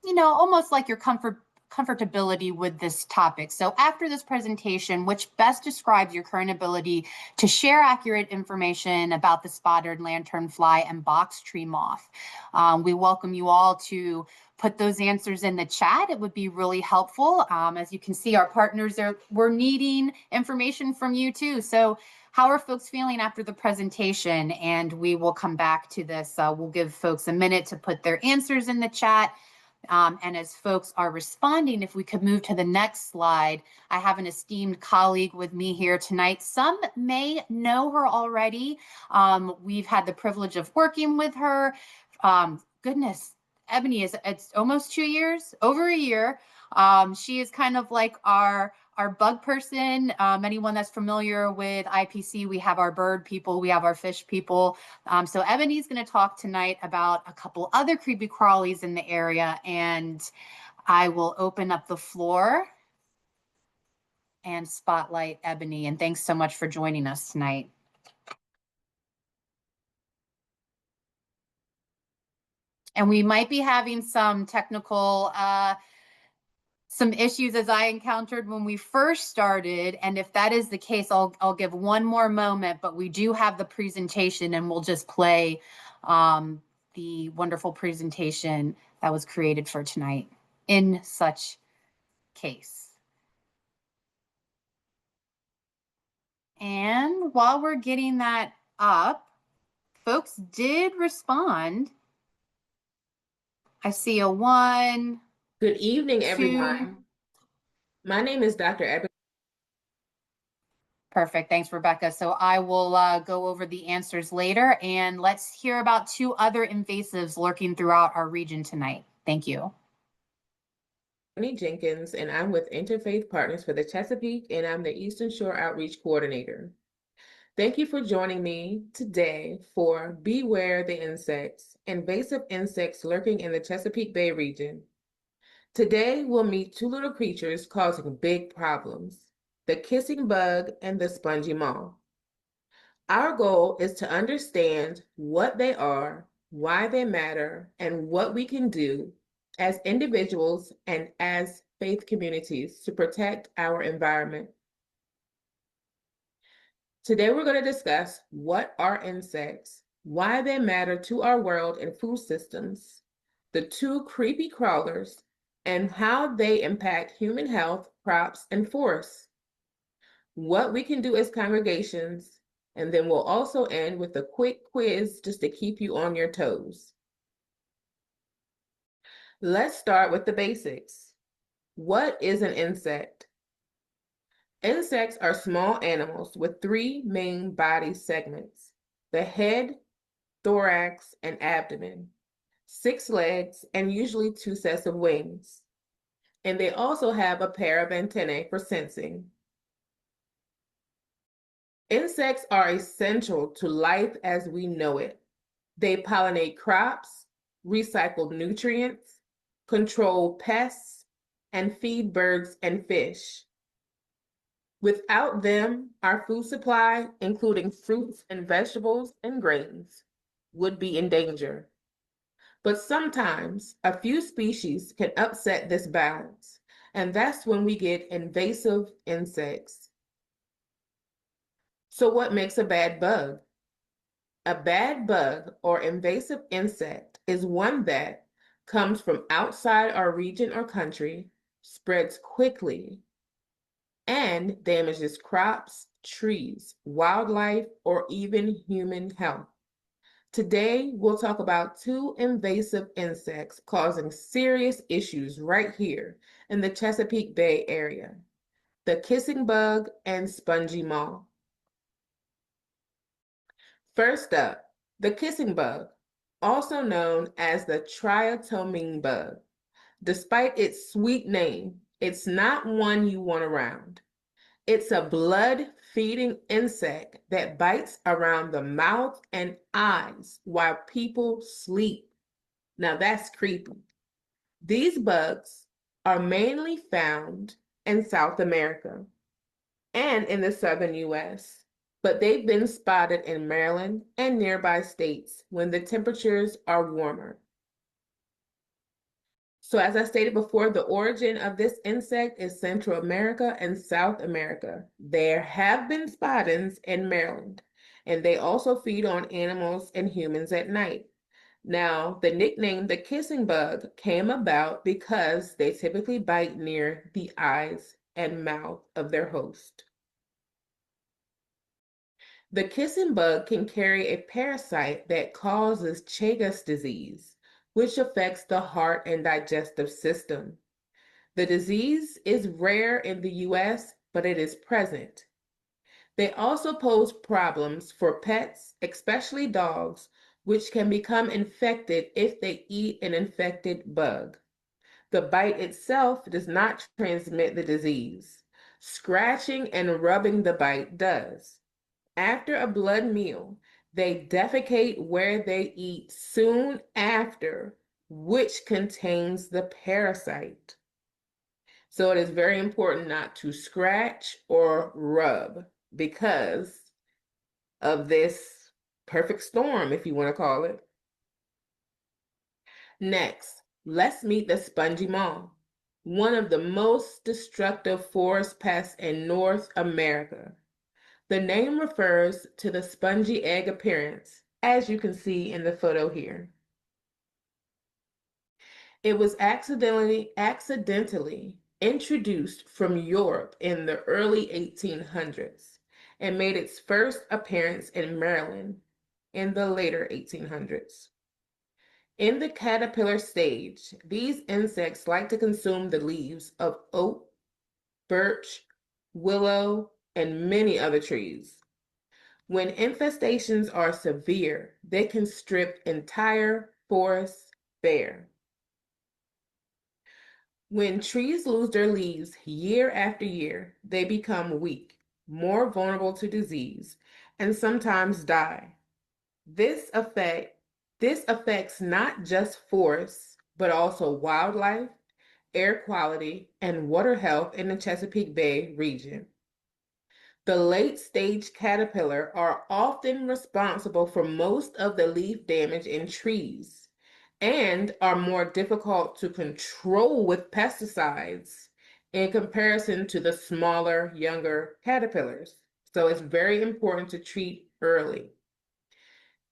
you know, almost like your comfortability with this topic. So after this presentation, which best describes your current ability to share accurate information about the spotted lanternfly and box tree moth? We welcome you all to put those answers in the chat. It would be really helpful. As you can see, our partners we're needing information from you too. So how are folks feeling after the presentation? And we will come back to this. We'll give folks a minute to put their answers in the chat. And as folks are responding, if we could move to the next slide, I have an esteemed colleague with me here tonight. Some may know her already. We've had the privilege of working with her. Goodness, Ebony, it's almost 2 years, over a year. She is kind of like our bug person. Anyone that's familiar with IPC, we have our bird people, we have our fish people. So Ebony's going to talk tonight about a couple other creepy crawlies in the area, and I will open up the floor and spotlight Ebony. And thanks so much for joining us tonight. And we might be having some technical some issues as I encountered when we first started. And if that is the case, I'll give one more moment, but we do have the presentation and we'll just play the wonderful presentation that was created for tonight in such case. And while we're getting that up, folks did respond. I see a 1. Good evening, 2. everyone. My name is Dr. Ebony. Perfect. Thanks, Rebecca. So I will go over the answers later, and let's hear about 2 other invasives lurking throughout our region tonight. Thank you. Jenkins, and I'm with Interfaith Partners for the Chesapeake, and I'm the Eastern Shore Outreach Coordinator. Thank you for joining me today for Beware the Insects, invasive insects lurking in the Chesapeake Bay region. Today, we'll meet 2 little creatures causing big problems, the kissing bug and the spongy moth. Our goal is to understand what they are, why they matter, and what we can do as individuals and as faith communities to protect our environment. Today, we're going to discuss what are insects, why they matter to our world and food systems, the 2 creepy crawlers, and how they impact human health, crops, and forests, what we can do as congregations, and then we'll also end with a quick quiz just to keep you on your toes. Let's start with the basics. What is an insect? Insects are small animals with 3 main body segments: the head, thorax, and abdomen, 6 legs, and usually 2 sets of wings. And they also have a pair of antennae for sensing. Insects are essential to life as we know it. They pollinate crops, recycle nutrients, control pests, and feed birds and fish. Without them, our food supply, including fruits and vegetables and grains, would be in danger. But sometimes a few species can upset this balance, and that's when we get invasive insects. So what makes a bad bug? A bad bug or invasive insect is one that comes from outside our region or country, spreads quickly, and damages crops, trees, wildlife, or even human health. Today, we'll talk about 2 invasive insects causing serious issues right here in the Chesapeake Bay area: the kissing bug and spongy moth. First up, the kissing bug, also known as the triatomine bug. Despite its sweet name, it's not one you want around. It's a blood-feeding insect that bites around the mouth and eyes while people sleep. Now that's creepy. These bugs are mainly found in South America and in the southern US, but they've been spotted in Maryland and nearby states when the temperatures are warmer. So as I stated before, the origin of this insect is Central America and South America. There have been spottings in Maryland, and they also feed on animals and humans at night. Now, the nickname the kissing bug came about because they typically bite near the eyes and mouth of their host. The kissing bug can carry a parasite that causes Chagas disease, which affects the heart and digestive system. The disease is rare in the US, but it is present. They also pose problems for pets, especially dogs, which can become infected if they eat an infected bug. The bite itself does not transmit the disease. Scratching and rubbing the bite does. After a blood meal, they defecate where they eat soon after, which contains the parasite. So it is very important not to scratch or rub because of this perfect storm, if you want to call it. Next, let's meet the spongy moth, one of the most destructive forest pests in North America. The name refers to the spongy egg appearance, as you can see in the photo here. It was accidentally introduced from Europe in the early 1800s and made its first appearance in Maryland in the later 1800s. In the caterpillar stage, these insects like to consume the leaves of oak, birch, willow, and many other trees. When infestations are severe, they can strip entire forests bare. When trees lose their leaves year after year, they become weak, more vulnerable to disease, and sometimes die. This affects not just forests, but also wildlife, air quality, and water health in the Chesapeake Bay region. The late-stage caterpillar are often responsible for most of the leaf damage in trees and are more difficult to control with pesticides in comparison to the smaller, younger caterpillars. So it's very important to treat early.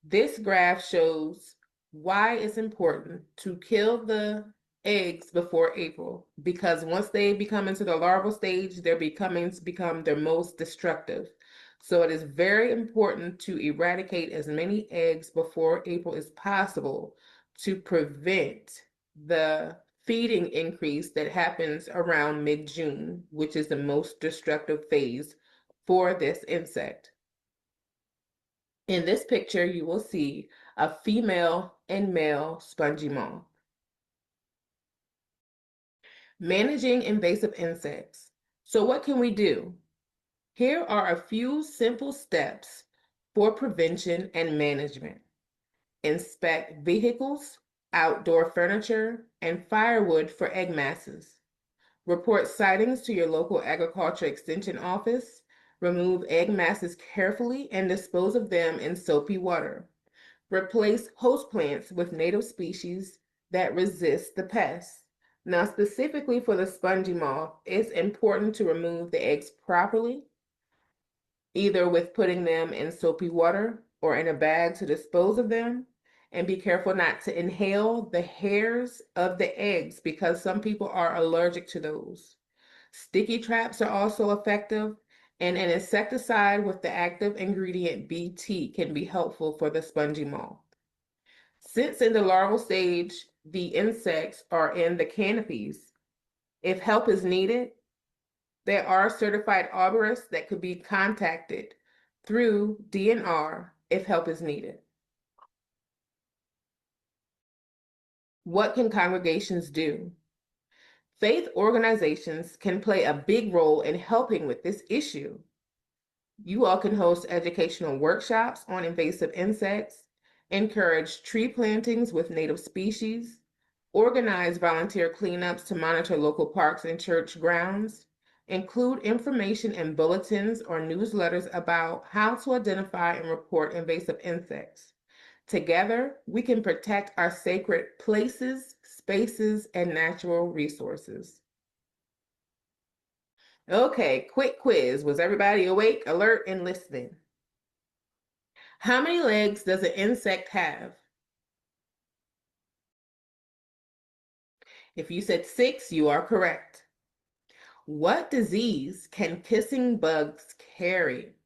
This graph shows why it's important to kill the eggs before April, because once they become into the larval stage, they're becoming to become their most destructive. So it is very important to eradicate as many eggs before April as possible to prevent the feeding increase that happens around mid-June, which is the most destructive phase for this insect. In this picture, you will see a female and male spongy moth. Managing invasive insects. So what can we do? Here are a few simple steps for prevention and management. Inspect vehicles, outdoor furniture, and firewood for egg masses. Report sightings to your local agriculture extension office. Remove egg masses carefully and dispose of them in soapy water. Replace host plants with native species that resist the pests. Now, specifically for the spongy moth, it's important to remove the eggs properly, either with putting them in soapy water or in a bag to dispose of them. And be careful not to inhale the hairs of the eggs because some people are allergic to those. Sticky traps are also effective, and an insecticide with the active ingredient Bt can be helpful for the spongy moth. Since in the larval stage, the insects are in the canopies, if help is needed, there are certified arborists that could be contacted through DNR if help is needed. What can congregations do? Faith organizations can play a big role in helping with this issue. You all can host educational workshops on invasive insects, encourage tree plantings with native species, organize volunteer cleanups to monitor local parks and church grounds, include information in bulletins or newsletters about how to identify and report invasive insects. Together, we can protect our sacred places, spaces, and natural resources. Okay, quick quiz. Was everybody awake, alert, and listening? How many legs does an insect have? If you said 6, you are correct. What disease can kissing bugs carry?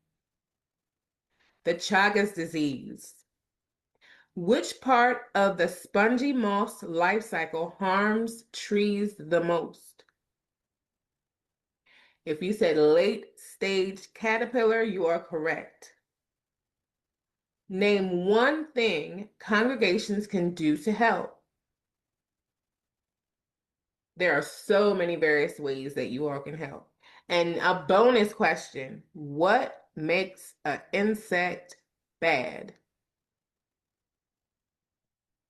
the Chagas disease. Which part of the spongy moss life cycle harms trees the most? If you said late stage caterpillar, you are correct. Name one thing congregations can do to help. There are so many various ways that you all can help. And a bonus question, what makes an insect bad?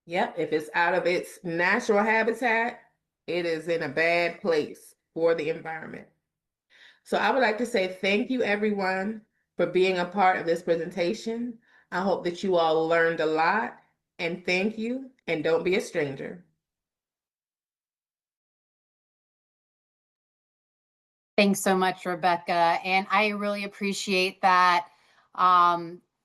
Yep, if it's out of its natural habitat, it is in a bad place for the environment. So I would like to say thank you, everyone, for being a part of this presentation. I hope that you all learned a lot, and thank you, and don't be a stranger. Thanks so much, Rebecca. And I really appreciate that.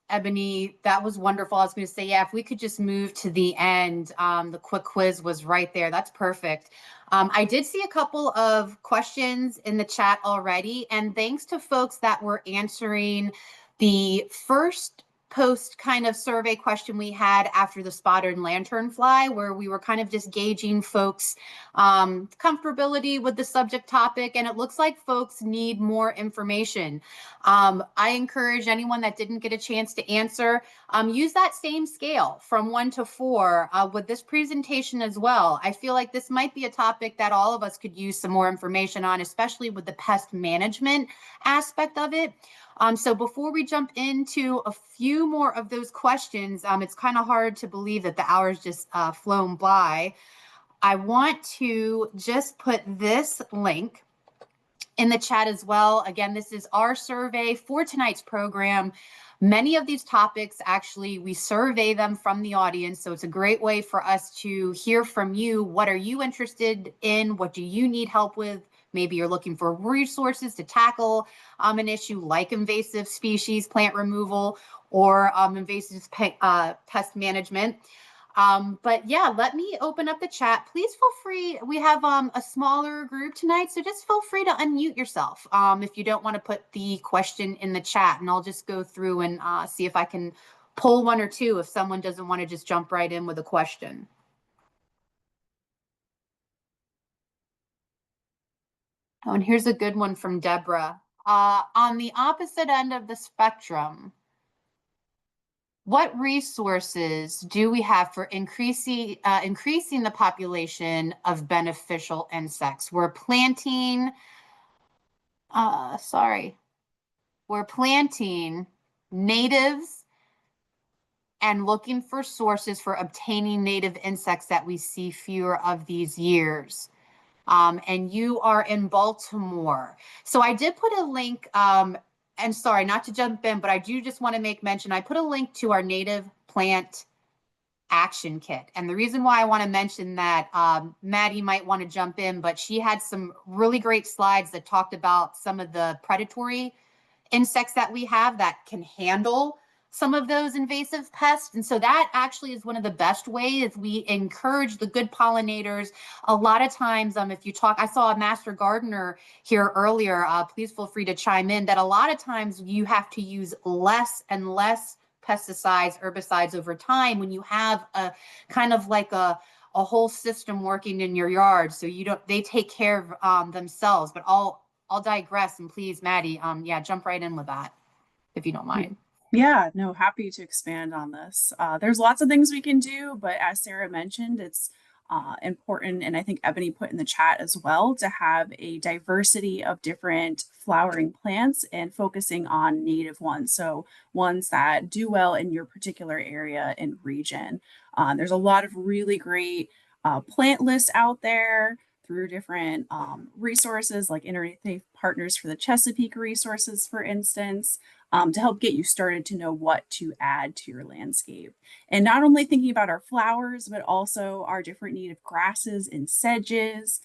Ebony, that was wonderful. I was going to say, yeah, if we could just move to the end, the quick quiz was right there. That's perfect. I did see a couple of questions in the chat already, and thanks to folks that were answering the first post kind of survey question we had after the spotted lanternfly, where we were kind of just gauging folks' comfortability with the subject topic. And it looks like folks need more information. I encourage anyone that didn't get a chance to answer, use that same scale from 1 to 4 with this presentation as well. I feel like this might be a topic that all of us could use some more information on, especially with the pest management aspect of it. So before we jump into a few more of those questions, it's kind of hard to believe that the hour's just flown by. I want to just put this link in the chat as well. Again, this is our survey for tonight's program. Many of these topics, actually, we survey them from the audience. So it's a great way for us to hear from you. What are you interested in? What do you need help with? Maybe you're looking for resources to tackle an issue like invasive species, plant removal, or invasive pest management. But yeah, let me open up the chat. Please feel free. We have a smaller group tonight, so just feel free to unmute yourself if you don't want to put the question in the chat, and I'll just go through and see if I can pull one or two if someone doesn't want to just jump right in with a question. Oh, and here's a good one from Deborah. On the opposite end of the spectrum, what resources do we have for increasing the population of beneficial insects? We're planting natives and looking for sources for obtaining native insects that we see fewer of these years. And you are in Baltimore. So I did put a link, and sorry, not to jump in, but I do just want to make mention, I put a link to our native plant action kit. And the reason why I want to mention that, Maddie might want to jump in, but she had some really great slides that talked about some of the predatory insects that we have that can handle some of those invasive pests. And so that actually is one of the best ways we encourage the good pollinators. A lot of times, if you talk, I saw a master gardener here earlier, please feel free to chime in, that a lot of times you have to use less and less pesticides, herbicides over time when you have a kind of like a whole system working in your yard. So they take care of themselves. But I'll digress, and please, Maddie, yeah, jump right in with that if you don't mind. Yeah, no, happy to expand on this. There's lots of things we can do, but as Sarah mentioned, it's important, and I think Ebony put in the chat as well, to have a diversity of different flowering plants and focusing on native ones. So ones that do well in your particular area and region. There's a lot of really great plant lists out there through different resources like Interfaith Partners for the Chesapeake resources, for instance, to help get you started to know what to add to your landscape. And not only thinking about our flowers, but also our different native grasses and sedges.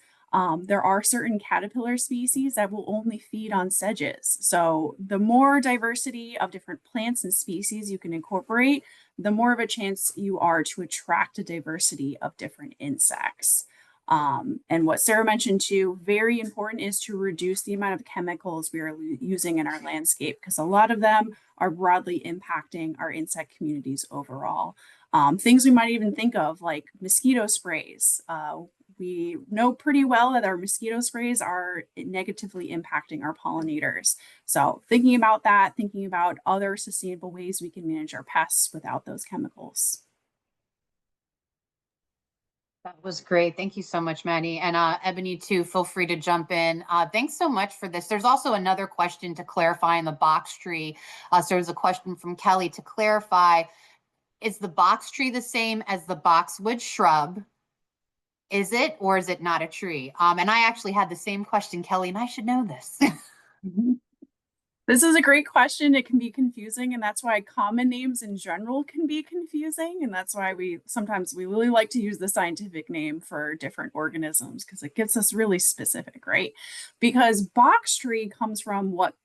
There are certain caterpillar species that will only feed on sedges. So the more diversity of different plants and species you can incorporate, the more of a chance you are to attract a diversity of different insects. And what Sarah mentioned too, very important, is to reduce the amount of chemicals we are using in our landscape, because a lot of them are broadly impacting our insect communities overall. Things we might even think of, like mosquito sprays. We know pretty well that our mosquito sprays are negatively impacting our pollinators. So thinking about that, thinking about other sustainable ways we can manage our pests without those chemicals. That was great. Thank you so much, Maddie. And Ebony, too, feel free to jump in. Thanks so much for this. There's also another question to clarify in the box tree. So there's a question from Kelly to clarify, is the box tree the same as the boxwood shrub? Is it, or is it not a tree? And I actually had the same question, Kelly, and I should know this. This is a great question. It can be confusing, and that's why common names in general can be confusing. And that's why we really like to use the scientific name for different organisms, because it gets us really specific, right? Because box tree comes from what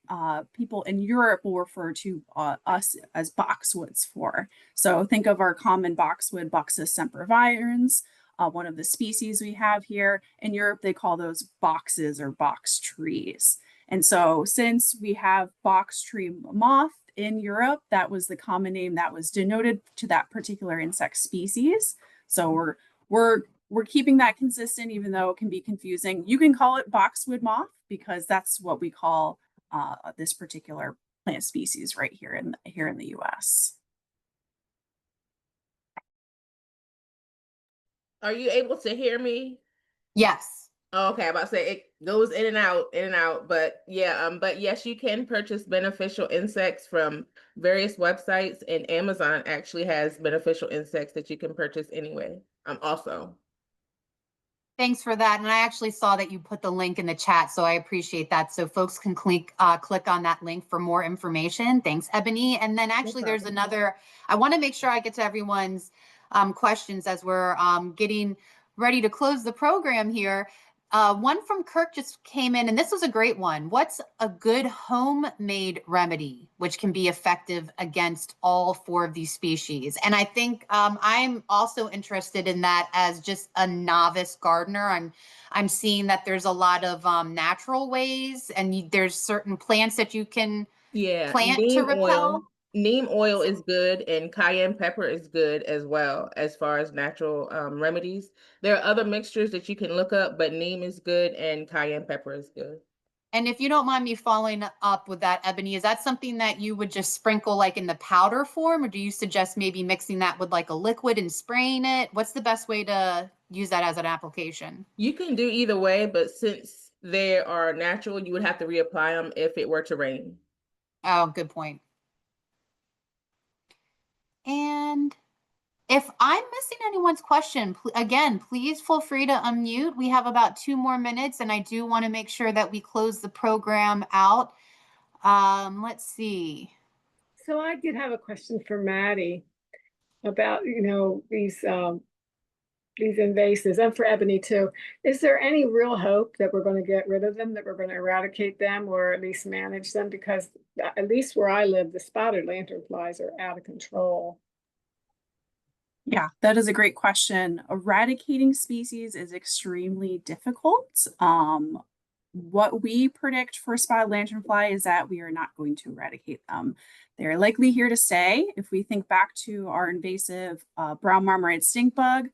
people in Europe will refer to us as boxwoods for. So think of our common boxwood, Buxus sempervirens, one of the species we have here. In Europe, they call those boxes or box trees. And so since we have box tree moth in Europe, that was the common name that was denoted to that particular insect species. So we're keeping that consistent, even though it can be confusing. You can call it boxwood moth, because that's what we call this particular plant species right here in the US. Are you able to hear me? Yes. Oh, okay, I'm about to say it goes in and out, but yeah, but yes, you can purchase beneficial insects from various websites, and Amazon actually has beneficial insects that you can purchase anyway. Also. Thanks for that. And I actually saw that you put the link in the chat, so I appreciate that. So folks can click on that link for more information. Thanks, Ebony. And then actually there's another, I want to make sure I get to everyone's questions as we're getting ready to close the program here. One from Kirk just came in, and this was a great one. What's a good homemade remedy which can be effective against all 4 of these species? And I think I'm also interested in that as just a novice gardener. I'm seeing that there's a lot of natural ways, and there's certain plants that you can plant to repel. Neem oil is good, and cayenne pepper is good as well, as far as natural remedies. There are other mixtures that you can look up, but neem is good and cayenne pepper is good. And if you don't mind me following up with that, Ebony, is that something that you would just sprinkle like in the powder form, or do you suggest maybe mixing that with like a liquid and spraying it? What's the best way to use that as an application? You can do either way, but since they are natural, you would have to reapply them if it were to rain. Oh, good point. And if I'm missing anyone's question, again, please feel free to unmute. We have about 2 more minutes, and I do want to make sure that we close the program out. Let's see. So I did have a question for Maddie about, these invasives, and for Ebony too. Is there any real hope that we're going to get rid of them, that we're going to eradicate them, or at least manage them? Because at least where I live, the spotted lanternflies are out of control. Yeah, that is a great question. Eradicating species is extremely difficult. What we predict for spotted lanternfly is that we are not going to eradicate them. They're likely here to stay. If we think back to our invasive brown marmorated stink bug,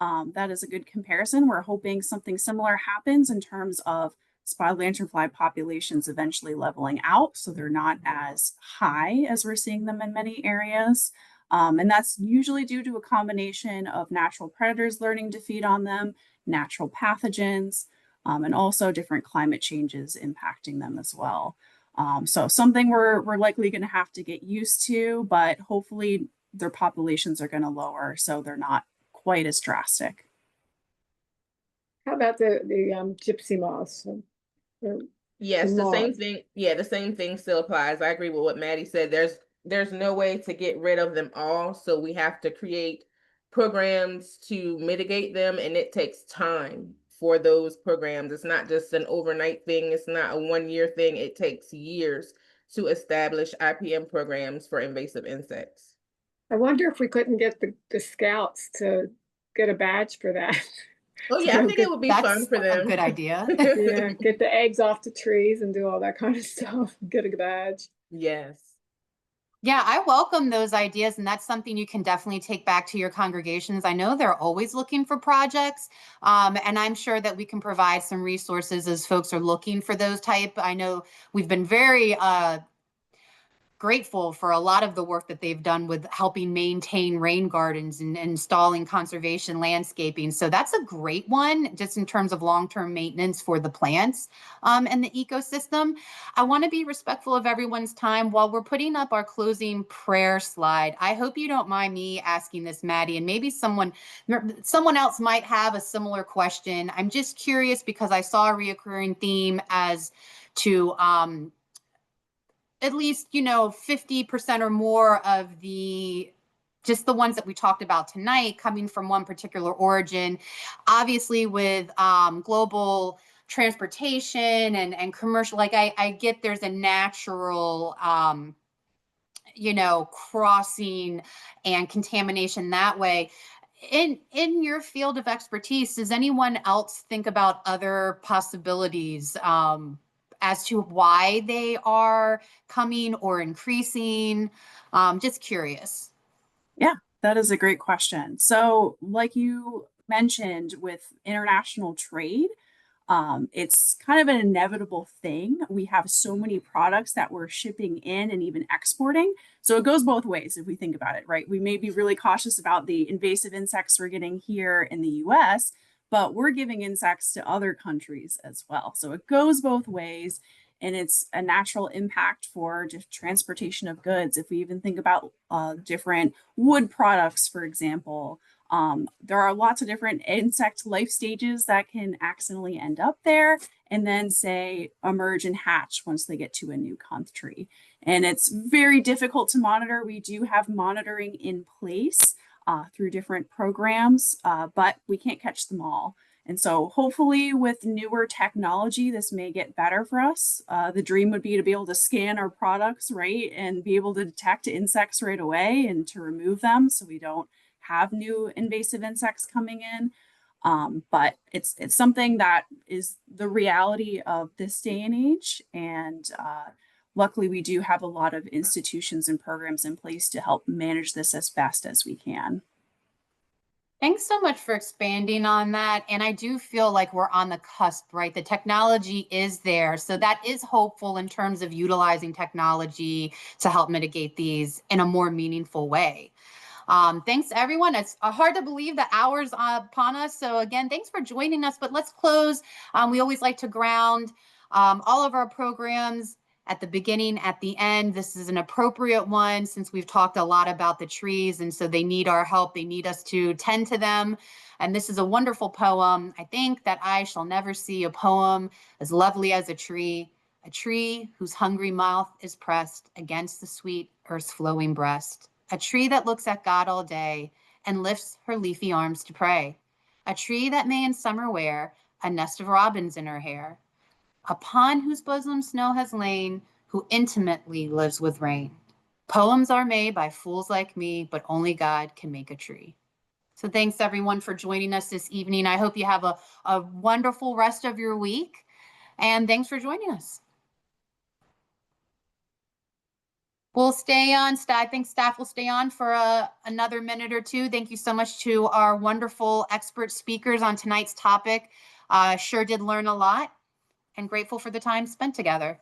that is a good comparison. We're hoping something similar happens in terms of spotted lanternfly populations eventually leveling out, so they're not as high as we're seeing them in many areas. And that's usually due to a combination of natural predators learning to feed on them, natural pathogens, and also different climate changes impacting them as well. So something we're likely going to have to get used to, but hopefully their populations are going to lower so they're not quite as drastic. How about the gypsy moths? Yes, the same thing. Yeah, the same thing still applies. I agree with what Maddie said. There's no way to get rid of them all, so we have to create programs to mitigate them, and it takes time for those programs. It's not just an overnight thing. It's not a 1-year thing. It takes years to establish IPM programs for invasive insects. I wonder if we couldn't get the scouts to get a badge for that. Oh to yeah, I go think it get, would be That's fun for a them. good idea. yeah, get the eggs off the trees and do all that kind of stuff. Get a badge. Yes. Yeah, I welcome those ideas, and that's something you can definitely take back to your congregations. I know they're always looking for projects, and I'm sure that we can provide some resources as folks are looking for those type. I know we've been very grateful for a lot of the work that they've done with helping maintain rain gardens and installing conservation landscaping. So that's a great one, just in terms of long-term maintenance for the plants and the ecosystem. I want to be respectful of everyone's time. While we're putting up our closing prayer slide, I hope you don't mind me asking this, Maddie, and maybe someone else might have a similar question. I'm just curious because I saw a reoccurring theme as to at least, 50% or more of just the ones that we talked about tonight coming from one particular origin. Obviously, with global transportation and commercial, like I get there's a natural, crossing and contamination that way. In your field of expertise, does anyone else think about other possibilities as to why they are coming or increasing? Just curious. Yeah, that is a great question. So, like you mentioned with international trade, it's kind of an inevitable thing. We have so many products that we're shipping in and even exporting. So it goes both ways if we think about it, right? We may be really cautious about the invasive insects we're getting here in the US, but we're giving insects to other countries as well. So it goes both ways. And it's a natural impact for just transportation of goods. If we even think about different wood products, for example, there are lots of different insect life stages that can accidentally end up there and then say emerge and hatch once they get to a new country. And it's very difficult to monitor. We do have monitoring in place through different programs, but we can't catch them all. And so hopefully with newer technology, this may get better for us. The dream would be to be able to scan our products, right? And be able to detect insects right away and to remove them so we don't have new invasive insects coming in. But it's something that is the reality of this day and age. And luckily, we do have a lot of institutions and programs in place to help manage this as best as we can. Thanks so much for expanding on that. And I do feel like we're on the cusp, right? The technology is there. So that is hopeful in terms of utilizing technology to help mitigate these in a more meaningful way. Thanks, everyone. It's hard to believe the hour's upon us. So again, thanks for joining us. But let's close. We always like to ground all of our programs at the beginning, at the end. This is an appropriate one since we've talked a lot about the trees, and so they need our help. They need us to tend to them. And this is a wonderful poem. I think that I shall never see a poem as lovely as a tree whose hungry mouth is pressed against the sweet earth's flowing breast. A tree that looks at God all day and lifts her leafy arms to pray. A tree that may in summer wear a nest of robins in her hair. Upon whose bosom snow has lain, who intimately lives with rain. Poems are made by fools like me, but only God can make a tree. So thanks everyone for joining us this evening. I hope you have a wonderful rest of your week, and thanks for joining us. We'll stay on. I think staff will stay on for another minute or two. Thank you so much to our wonderful expert speakers on tonight's topic. Sure did learn a lot, and grateful for the time spent together.